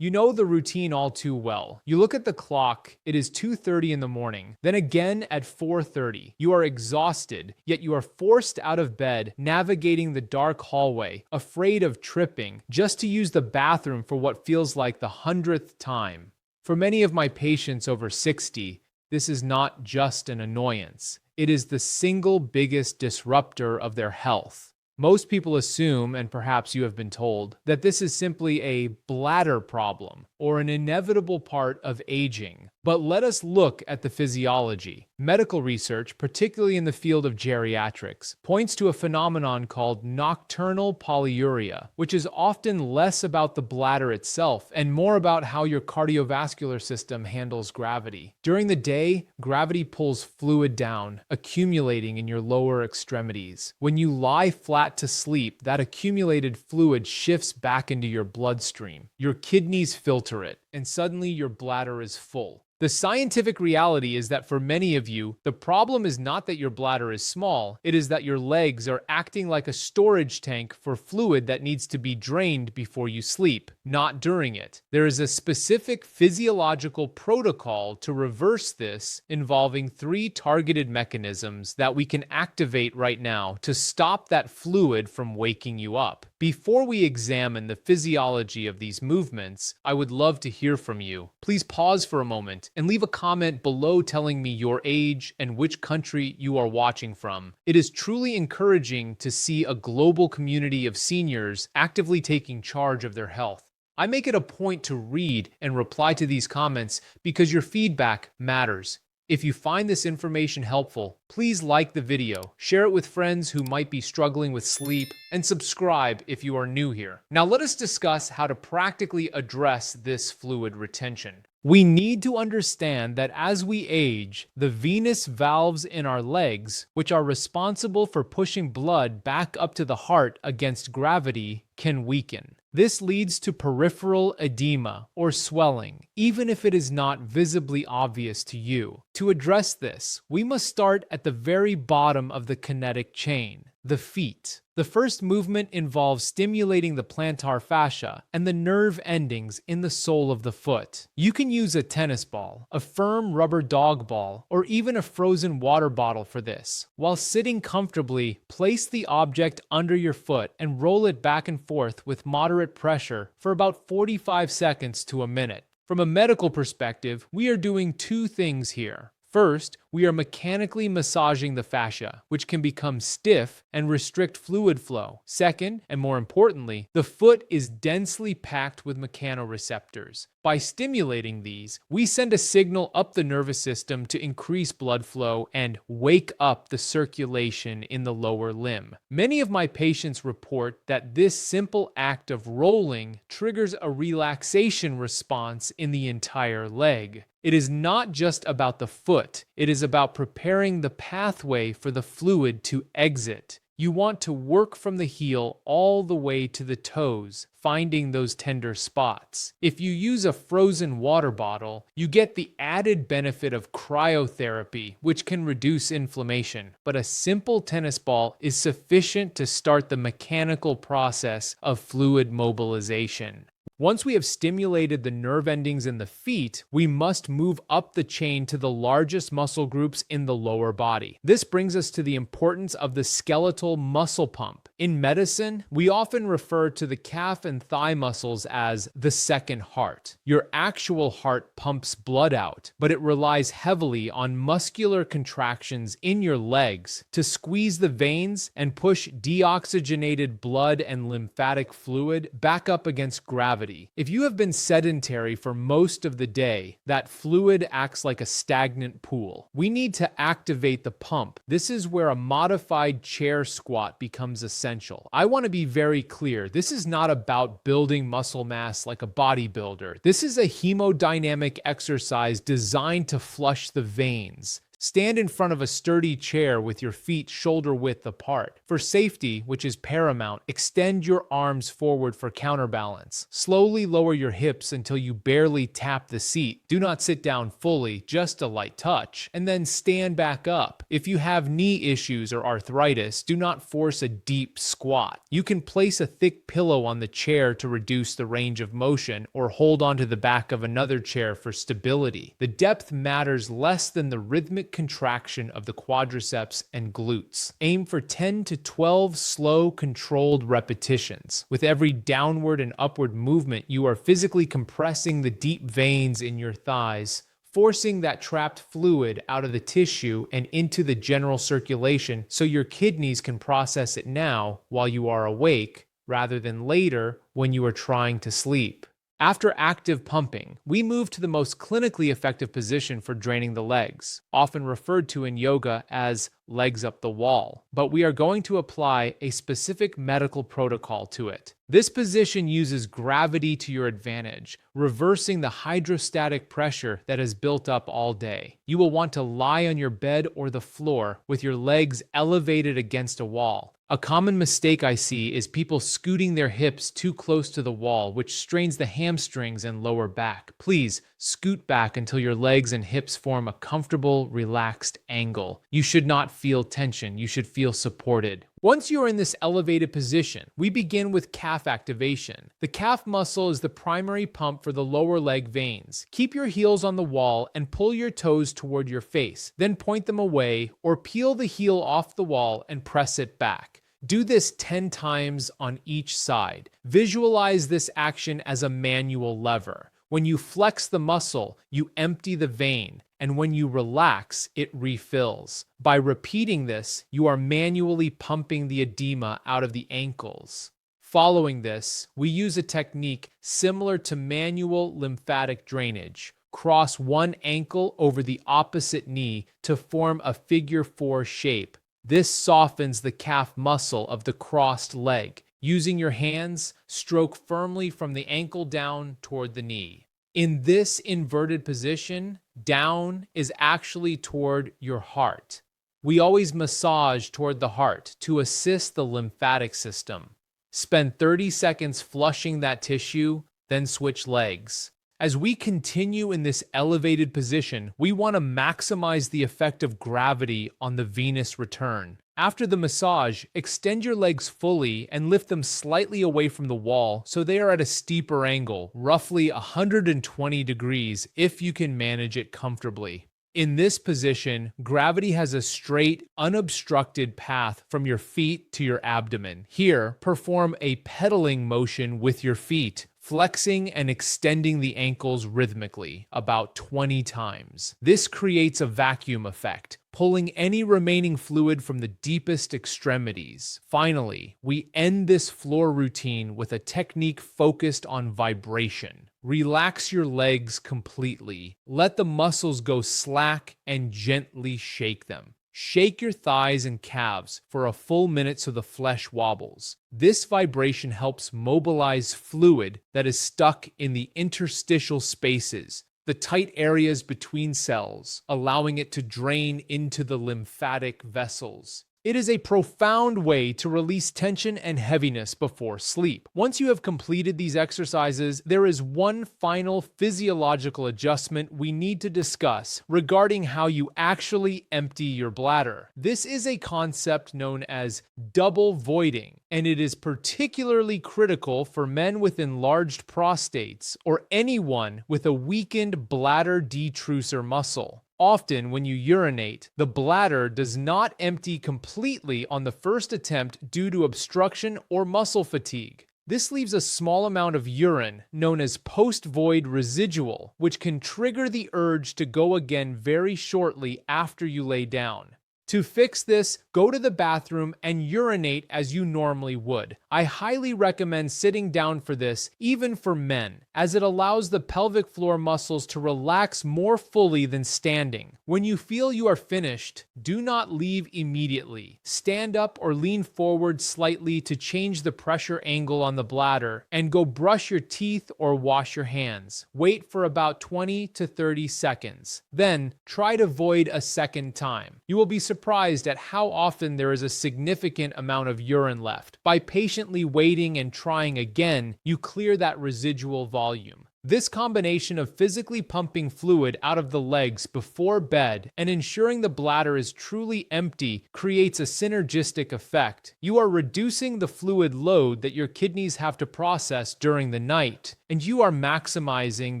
You know the routine all too well. You look at the clock, it is 2:30 in the morning, then again at 4:30. You are exhausted, yet you are forced out of bed, navigating the dark hallway, afraid of tripping, just to use the bathroom for what feels like the 100th time. For many of my patients over 60, this is not just an annoyance. It is the single biggest disruptor of their health. Most people assume, and perhaps you have been told, that this is simply a bladder problem or an inevitable part of aging. But let us look at the physiology. Medical research, particularly in the field of geriatrics, points to a phenomenon called nocturnal polyuria, which is often less about the bladder itself and more about how your cardiovascular system handles gravity. During the day, gravity pulls fluid down, accumulating in your lower extremities. When you lie flat to sleep, that accumulated fluid shifts back into your bloodstream. Your kidneys filter it, and suddenly your bladder is full. The scientific reality is that for many of you, the problem is not that your bladder is small, it is that your legs are acting like a storage tank for fluid that needs to be drained before you sleep, not during it. There is a specific physiological protocol to reverse this involving 3 targeted mechanisms that we can activate right now to stop that fluid from waking you up. Before we examine the physiology of these movements, I would love to hear from you. Please pause for a moment and leave a comment below telling me your age and which country you are watching from. It is truly encouraging to see a global community of seniors actively taking charge of their health. I make it a point to read and reply to these comments because your feedback matters. If you find this information helpful, please like the video, share it with friends who might be struggling with sleep, and subscribe if you are new here. Now let us discuss how to practically address this fluid retention. We need to understand that as we age, the venous valves in our legs, which are responsible for pushing blood back up to the heart against gravity, can weaken. This leads to peripheral edema or swelling, even if it is not visibly obvious to you. To address this, we must start at the very bottom of the kinetic chain, the feet. The first movement involves stimulating the plantar fascia and the nerve endings in the sole of the foot. You can use a tennis ball, a firm rubber dog ball, or even a frozen water bottle for this. While sitting comfortably, place the object under your foot and roll it back and forth with moderate pressure for about 45 seconds to a minute. From a medical perspective, we are doing 2 things here. First, we are mechanically massaging the fascia, which can become stiff and restrict fluid flow. Second, and more importantly, the foot is densely packed with mechanoreceptors. By stimulating these, we send a signal up the nervous system to increase blood flow and wake up the circulation in the lower limb. Many of my patients report that this simple act of rolling triggers a relaxation response in the entire leg. It is not just about the foot, it is about preparing the pathway for the fluid to exit. You want to work from the heel all the way to the toes, finding those tender spots. If you use a frozen water bottle, you get the added benefit of cryotherapy, which can reduce inflammation. But a simple tennis ball is sufficient to start the mechanical process of fluid mobilization. Once we have stimulated the nerve endings in the feet, we must move up the chain to the largest muscle groups in the lower body. This brings us to the importance of the skeletal muscle pump. In medicine, we often refer to the calf and thigh muscles as the second heart. Your actual heart pumps blood out, but it relies heavily on muscular contractions in your legs to squeeze the veins and push deoxygenated blood and lymphatic fluid back up against gravity. If you have been sedentary for most of the day, that fluid acts like a stagnant pool. We need to activate the pump. This is where a modified chair squat becomes essential. I want to be very clear. This is not about building muscle mass like a bodybuilder. This is a hemodynamic exercise designed to flush the veins. Stand in front of a sturdy chair with your feet shoulder width apart. For safety, which is paramount, extend your arms forward for counterbalance. Slowly lower your hips until you barely tap the seat. Do not sit down fully, just a light touch, and then stand back up. If you have knee issues or arthritis, do not force a deep squat. You can place a thick pillow on the chair to reduce the range of motion, or hold onto the back of another chair for stability. The depth matters less than the rhythmic contraction of the quadriceps and glutes. Aim for 10 to 12 slow, controlled repetitions. With every downward and upward movement, you are physically compressing the deep veins in your thighs, forcing that trapped fluid out of the tissue and into the general circulation so your kidneys can process it now while you are awake, rather than later when you are trying to sleep. After active pumping, we move to the most clinically effective position for draining the legs, often referred to in yoga as legs up the wall, but we are going to apply a specific medical protocol to it. This position uses gravity to your advantage, reversing the hydrostatic pressure that has built up all day. You will want to lie on your bed or the floor with your legs elevated against a wall. A common mistake I see is people scooting their hips too close to the wall, which strains the hamstrings and lower back. Please scoot back until your legs and hips form a comfortable, relaxed angle. You should not feel tension, you should feel supported. Once you are in this elevated position, we begin with calf activation. The calf muscle is the primary pump for the lower leg veins. Keep your heels on the wall and pull your toes toward your face, then point them away or peel the heel off the wall and press it back. Do this 10 times on each side. Visualize this action as a manual lever. When you flex the muscle, you empty the vein, and when you relax, it refills. By repeating this, you are manually pumping the edema out of the ankles. Following this, we use a technique similar to manual lymphatic drainage. Cross one ankle over the opposite knee to form a figure 4 shape. This softens the calf muscle of the crossed leg. Using your hands, stroke firmly from the ankle down toward the knee. In this inverted position, down is actually toward your heart. We always massage toward the heart to assist the lymphatic system. Spend 30 seconds flushing that tissue, then switch legs. As we continue in this elevated position, we want to maximize the effect of gravity on the venous return. After the massage, extend your legs fully and lift them slightly away from the wall so they are at a steeper angle, roughly 120 degrees if you can manage it comfortably. In this position, gravity has a straight, unobstructed path from your feet to your abdomen. Here, perform a pedaling motion with your feet, flexing and extending the ankles rhythmically, about 20 times. This creates a vacuum effect, pulling any remaining fluid from the deepest extremities. Finally, we end this floor routine with a technique focused on vibration. Relax your legs completely. Let the muscles go slack and gently shake them. Shake your thighs and calves for a full minute so the flesh wobbles. This vibration helps mobilize fluid that is stuck in the interstitial spaces, the tight areas between cells, allowing it to drain into the lymphatic vessels. It is a profound way to release tension and heaviness before sleep. Once you have completed these exercises, there is one final physiological adjustment we need to discuss regarding how you actually empty your bladder. This is a concept known as double voiding, and it is particularly critical for men with enlarged prostates or anyone with a weakened bladder detrusor muscle. Often, when you urinate, the bladder does not empty completely on the first attempt due to obstruction or muscle fatigue. This leaves a small amount of urine, known as post-void residual, which can trigger the urge to go again very shortly after you lay down. To fix this, go to the bathroom and urinate as you normally would. I highly recommend sitting down for this, even for men. as it allows the pelvic floor muscles to relax more fully than standing. When you feel you are finished, do not leave immediately. Stand up or lean forward slightly to change the pressure angle on the bladder, and go brush your teeth or wash your hands. Wait for about 20 to 30 seconds. Then, try to void a second time. You will be surprised at how often there is a significant amount of urine left. By patiently waiting and trying again, you clear that residual volume. This combination of physically pumping fluid out of the legs before bed and ensuring the bladder is truly empty creates a synergistic effect. You are reducing the fluid load that your kidneys have to process during the night, and you are maximizing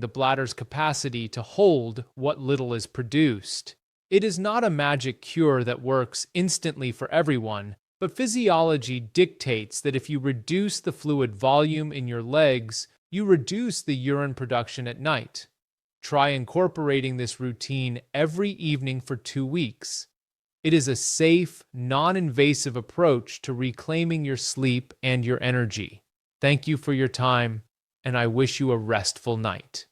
the bladder's capacity to hold what little is produced. It is not a magic cure that works instantly for everyone, but physiology dictates that if you reduce the fluid volume in your legs, you reduce the urine production at night. Try incorporating this routine every evening for 2 weeks. It is a safe, non-invasive approach to reclaiming your sleep and your energy. Thank you for your time, and I wish you a restful night.